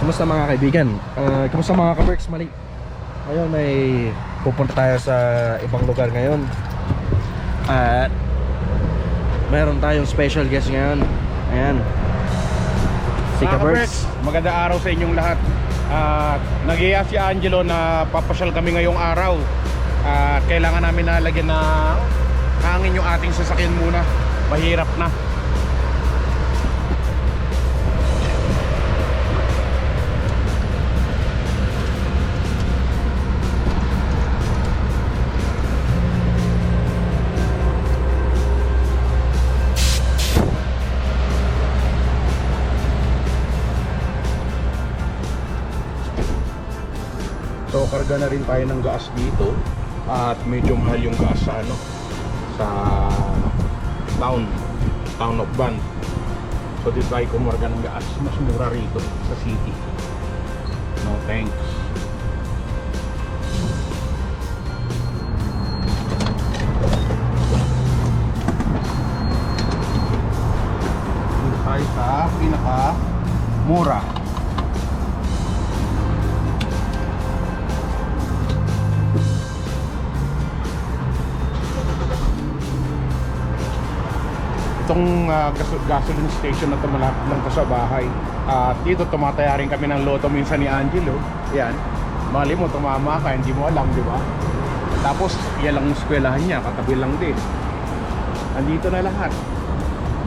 Kumusta mga kaibigan? Kumusta mga ka-Berks Mali? Ngayon ay pupunta tayo sa ibang lugar ngayon. At meron tayong special guest ngayon. Ayan, si ka-Berks. Magandang araw sa inyong lahat. Nag-iya si Angelo na papasyal kami ngayong araw. Kailangan namin nalagyan na hangin yung ating sasakyan muna. Mahirap na. So karga na rin tayo ng gas dito. At medyo mahal yung gas sa sa town of Van. So dito tayo kumarga ng gas. Mas mura rito sa city. No thanks. Dito tayo sa pinaka mura. Itong gasoline station na ito malapit lang to sa bahay. Dito tumataya rin kami ng loto minsan ni Angelo. Yan, mali mo tumama ka, hindi mo alam, di ba? Tapos yan lang yung eskwelahan niya, katabi lang din. Andito na lahat.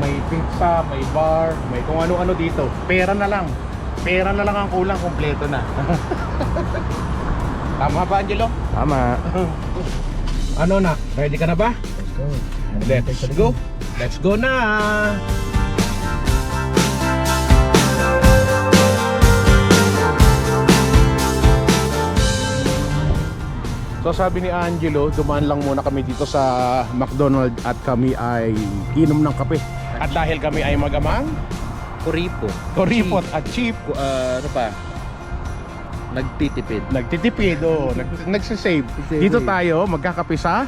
May pizza, may bar, may kung ano-ano dito. Pera na lang ang kulang, kompleto na. Tama ba, Angelo? Tama. Ano na, ready ka na ba? Let's go. Let's go na! So sabi ni Angelo, dumaan lang muna kami dito sa McDonald's at kami ay inom ng kape. At dahil kami ay magamang kuripot at cheap. Ano pa? Nagtitipid, nagsasave. Dito tayo magkakape sa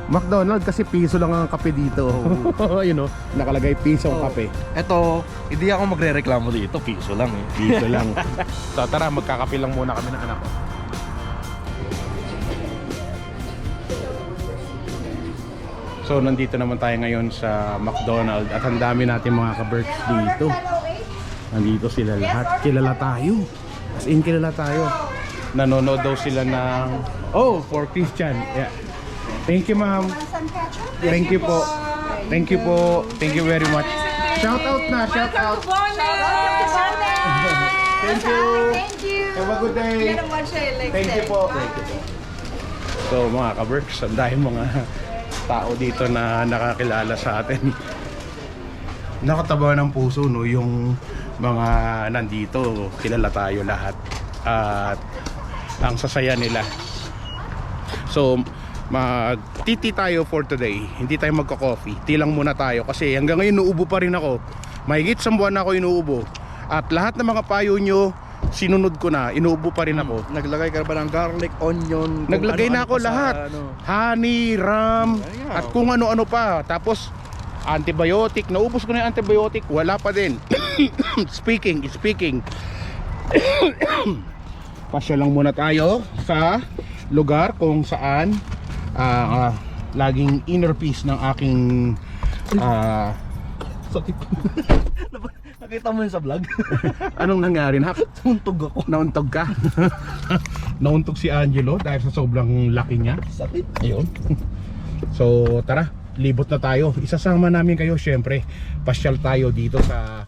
McDonald's kasi piso lang ang kape dito. You know, nakalagay piso ang kape. Eto, hindi ako magre-reklamo dito. Piso lang eh. Piso lang. So tara, magkakape lang muna kami ng anak ko. So nandito naman tayo ngayon sa McDonald's at ang dami natin mga ka-Berks dito. Nandito sila lahat. Kilala tayo. As in, kilala tayo. Nanonood daw sila ng for Christian. Yeah. Thank you, ma'am. Thank you po. Thank you po. Thank you very much. Shout out na, shout out. Thank you. Have a good day. Thank you po. So mga ka-Berks, ang dahil mga tao dito na nakakilala sa atin. Nakataba ng puso, no, yung mga nandito. Kilala tayo lahat at ang sasaya nila. So magtiti tayo for today. Hindi tayo magka-coffee, tilang muna tayo kasi hanggang ngayon inuubo pa rin ako. Mahigit isang buwan na ako inuubo. At lahat ng mga payo nyo sinunod ko na, inuubo pa rin ako. Naglagay ka ba ng garlic, onion? Naglagay na ako lahat. Honey, ram, at kung ano-ano pa. Tapos antibiotic, naubos ko na yung antibiotic, wala pa din. Speaking pasya lang muna tayo sa lugar kung saan laging inner peace ng aking Sakit. Nakita mo yun sa vlog? anong nangyari na? Nauntog ako. Nauntog ka? Nauntog si Angelo dahil sa sobrang laki niya. Sakit. Ayun. So tara, libot na tayo. Isasama namin kayo, syempre. Pasyal tayo dito sa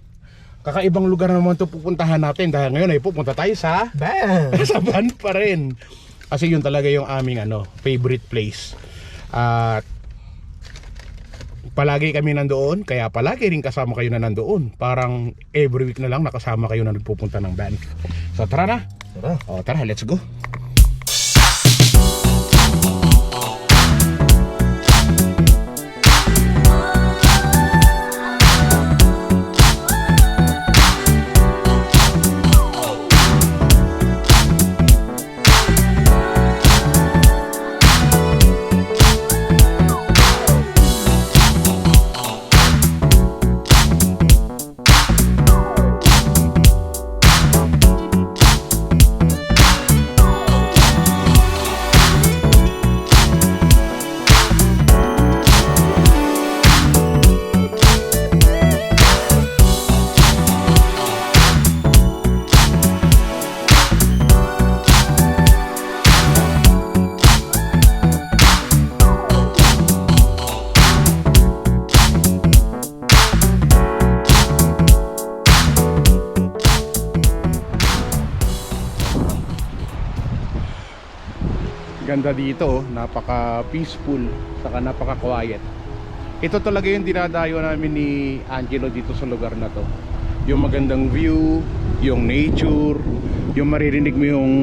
kakaibang lugar naman to pupuntahan natin. Dahil ngayon ay pupunta tayo sa Van. sa Van pa rin. Kasi yun talaga yung aming favorite place. At palagi kami nandoon. Kaya palagi rin kasama kayo na nandoon. Parang every week na lang nakasama kayo na nagpupunta ng van. So tara na. Tara, let's go. Ganda dito, napaka peaceful, saka napaka quiet. Ito talaga yung dinadayo namin ni Angelo dito sa lugar na to. Yung magandang view, yung nature, yung maririnig mo yung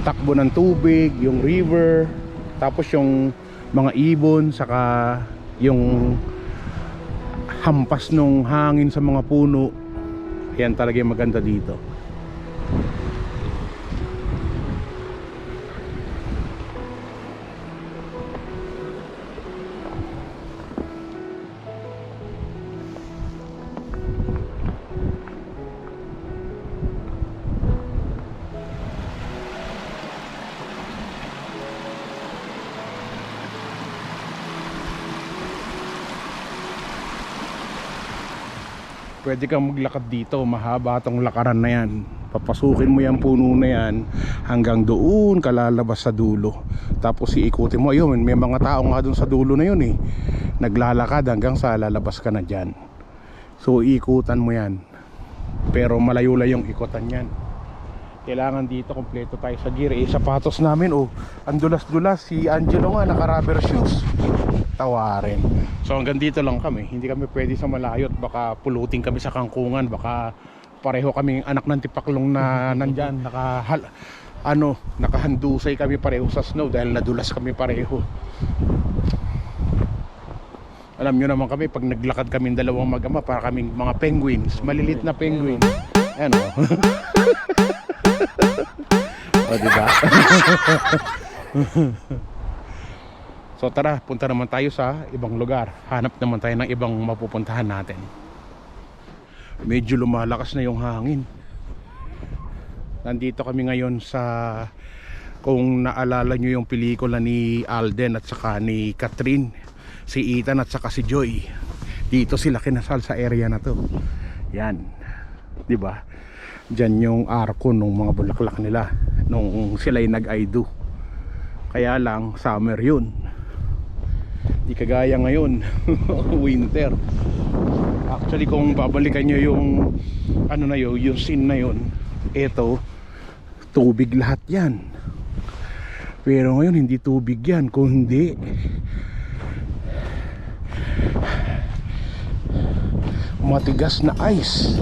takbo ng tubig, yung river, tapos yung mga ibon, saka yung hampas nung hangin sa mga puno. Yan talaga yung maganda dito. Pwede kang maglakad dito, mahaba tong lakaran na yan. Papasukin mo yung puno na yan hanggang doon kalalabas sa dulo. Tapos iikutin mo, ayun, may mga tao nga doon sa dulo na yun eh. Naglalakad hanggang sa lalabas ka na dyan. So iikutan mo yan. Pero malayo lang yung ikutan yan. Kailangan dito kompleto tayo sa gear. Sapatos namin, ang dulas-dulas. Si Angelo nga naka-rubber shoes. Tawarin. So hanggang dito lang kami. Hindi kami pwede sa malayo at baka pulutin kami sa kangkungan. Baka pareho kaming anak ng tipaklong na nandyan. Nakahandusay kami pareho sa snow dahil nadulas kami pareho. Alam nyo naman kami, pag naglakad kami dalawang mag-ama, para kaming mga penguins. Malilit na penguin. Ayan o. O diba? So tara, punta naman tayo sa ibang lugar. Hanap naman tayo ng ibang mapupuntahan natin. Medyo lumalakas na yung hangin. Nandito kami ngayon sa, kung naalala nyo yung pelikula ni Alden at saka ni Catherine, si Ethan at saka si Joy. Dito sila kinasal sa area na to. Yan, diba? Diyan yung arko nung mga bulaklak nila nung sila'y nag-I-do. Kaya lang summer yun, di kagaya ngayon. Winter. Actually kung babalikan nyo yung yung scene na yun, eto tubig lahat yan. Pero ngayon hindi tubig yan, kung hindi matigas na ice.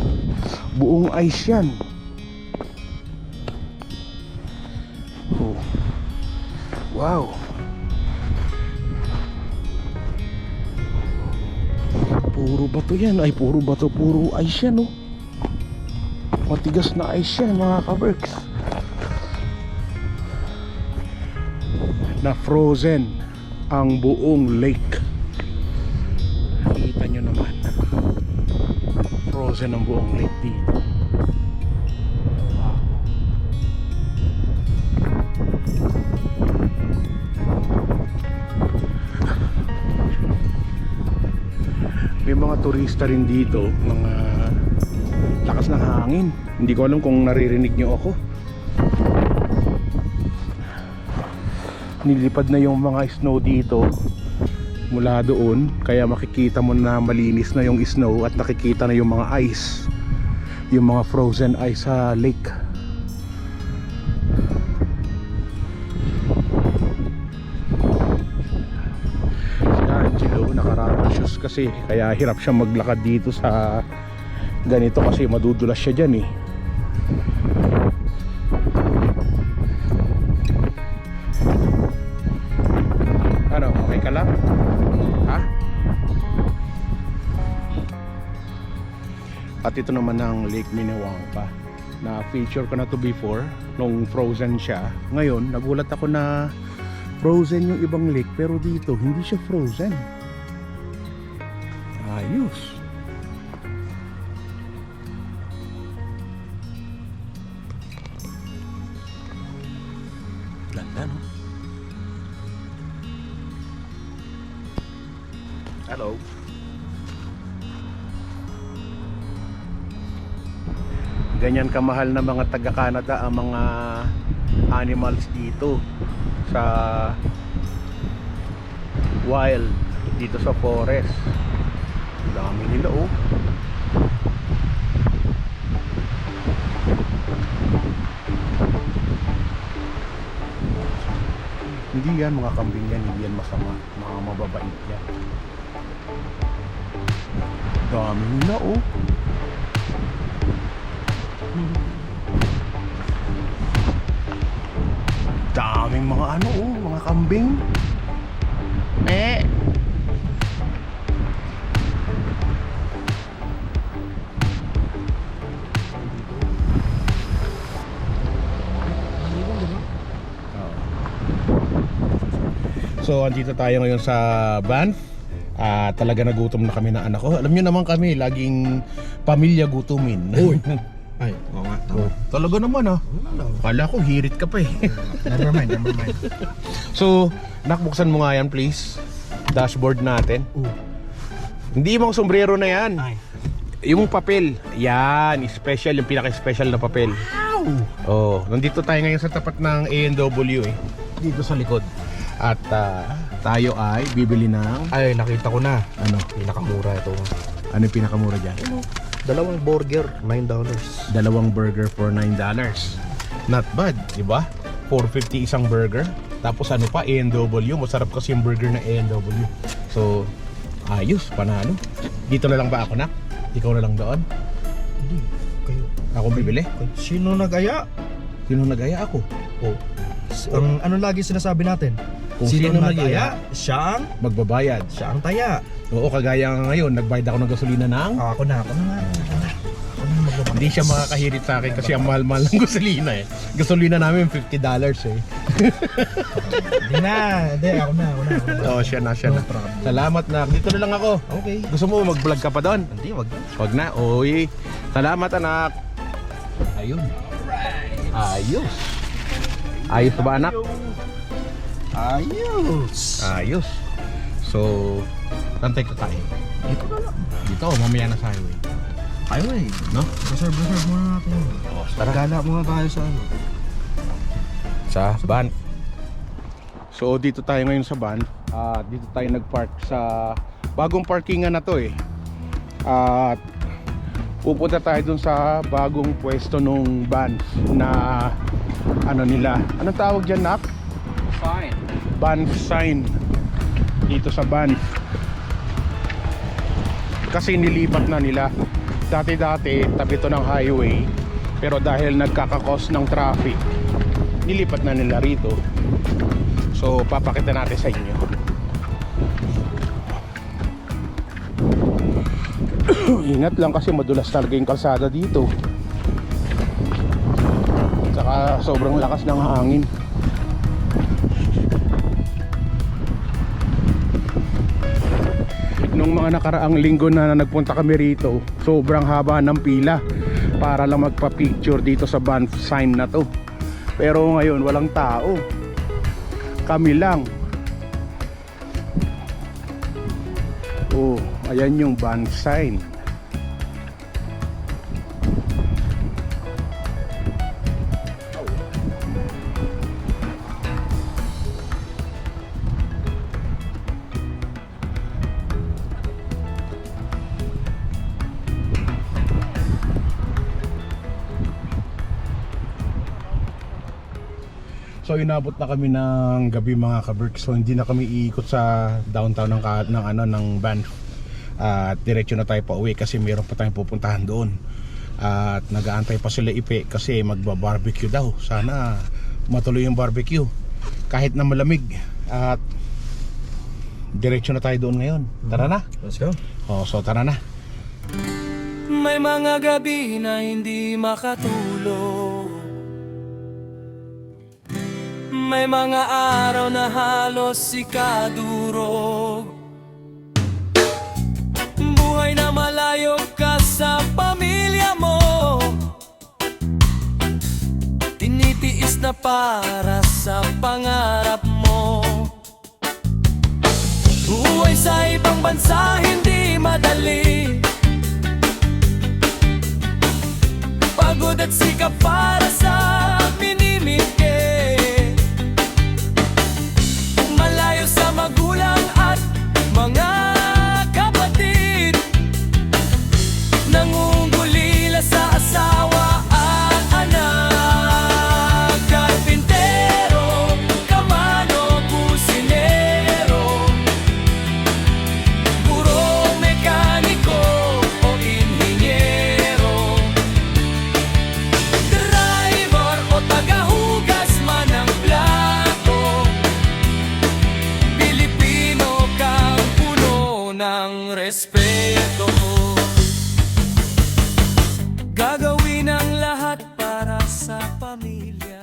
Buong ice yan. Oh. Wow. Puro bato yan. Ay, puro bato, puro ice yan, oh. Matigas na ice yan, mga kaberks. Na frozen ang buong lake. Nakita nyo naman, frozen ang buong lake dito. Wow. May mga turista rin dito, mga lakas ng hangin. Hindi ko alam kung naririnig nyo ako. Nilipad na yung mga snow dito mula doon, kaya makikita mo na malinis na yung snow at nakikita na yung mga ice, yung mga frozen ice sa lake. Si Angelo naka-rubber shoes kasi, kaya hirap siya maglakad dito sa ganito kasi madudulas siya dyan eh. Ano, okay ka lang? Ha? At ito naman ang Lake Minnewanka, na feature ko na to before nung frozen siya. Ngayon nagulat ako na frozen yung ibang lake, pero dito hindi siya frozen. Ayos. Ganda, no? Hello. Ganyan kamahal na mga taga-Canada ang mga animals dito sa wild, dito sa forest. Dami nila, oh. Hindi yan mga kambing yan, hindi yan masama. Mga mababait yan. Dami na oh. Daming mga ano oh, mga kambing. So, andito tayo ngayon sa Banff. Talaga nagutom na kami na anak ko. Alam nyo naman kami, laging pamilya gutumin. Uy. Ay, oo nga. Oh, talaga naman Kala ko hirit ka pa eh. Never mind. So, nakbuksan mo nga yan please. Dashboard natin. Hindi yung mga sombrero na yan. Ay. Yung papel. Yan, special, yung pinaka-special na papel. Wow! Oh, nandito tayo ngayon sa tapat ng A&W eh. Dito sa likod. At tayo ay bibili ng Ay, nakita ko na. ano? Pinakamura ito. Ano yung pinakamura dyan? Dalawang burger, $9. Dalawang burger for $9. Not bad, di ba? $4.50 isang burger. Tapos ano pa, A&W. Masarap kasi yung burger na A&W. So, ayos, panalo. Dito na lang ba ako, nak? Ikaw na lang doon? Hindi, kayo. Ako bibili? Sino nag-aya? Sino nag-aya ako? Oh. Ang ano lagi sinasabi natin? Kung sino nag-aya, siya ang magbabayad. siya ang taya. Oo, kagaya nga ngayon, nagbayad ako ng gasolina ng... Ako na nga. Magbabayad. Hindi siya makakahirit sa akin kasi ang mahal-mahal ng gasolina eh. Gasolina namin $50 eh. Hindi, ako na. Oo, siya na. No problem. Salamat na. Dito na lang ako. Okay. Gusto mo mag-vlog ka pa doon? Hindi, wag na. Wag na. Oy. Salamat anak. Ayun. Ayos. Ayos ba anak? Ayos. Ayos. So, tantay ko tayo. Dito na lang. Dito, mamaya na sa highway. Highway. No? Reserve muna natin. Oh, tara. Gala muna tayo sa ano. Sa Banff. So dito tayo ngayon sa Banff. Dito tayo nagpark sa bagong parkingan na to eh. At pupunta tayo dun sa bagong pwesto nung Banff na ano nila. Anong tawag dyan, nak? Fine. Banff sign. Dito sa Banff. Kasi nilipat na nila. Dati-dati tabi to ng highway. Pero dahil nagkakakos ng traffic, nilipat na nila rito. So papakita natin sa inyo. Ingat lang kasi madulas talaga yung kalsada dito. Saka sobrang lakas ng hangin. Nung mga nakaraang linggo na nagpunta kami rito, sobrang haba ng pila para lang magpa-picture dito sa Banff sign na to. Pero ngayon walang tao. Kami lang. Oh, ayan yung Banff sign. So inabot na kami ng gabi mga ka-Berks. So hindi na kami iikot sa downtown ng Banff. At diretso na tayo pa uwi kasi mayroon pa tayong pupuntahan doon. At nag-aantay pa sila Ipe kasi magba-barbecue daw. Sana matuloy yung barbecue kahit na malamig. At diretso na tayo doon ngayon. Tara na. Let's go. Oh, so tara na. May mga gabi na hindi makatulog. May mga araw na halos ikadurog. Buhay na malayo ka sa pamilya mo. Tinitiis na para sa pangarap mo. Buhay sa ibang bansa hindi madali. Pagod at sikap para sa pinimigay. Malayo sa magulang at mga kapatid. Nangungulila sa asawa at anak. Karpintero, kamano, sa pamilya.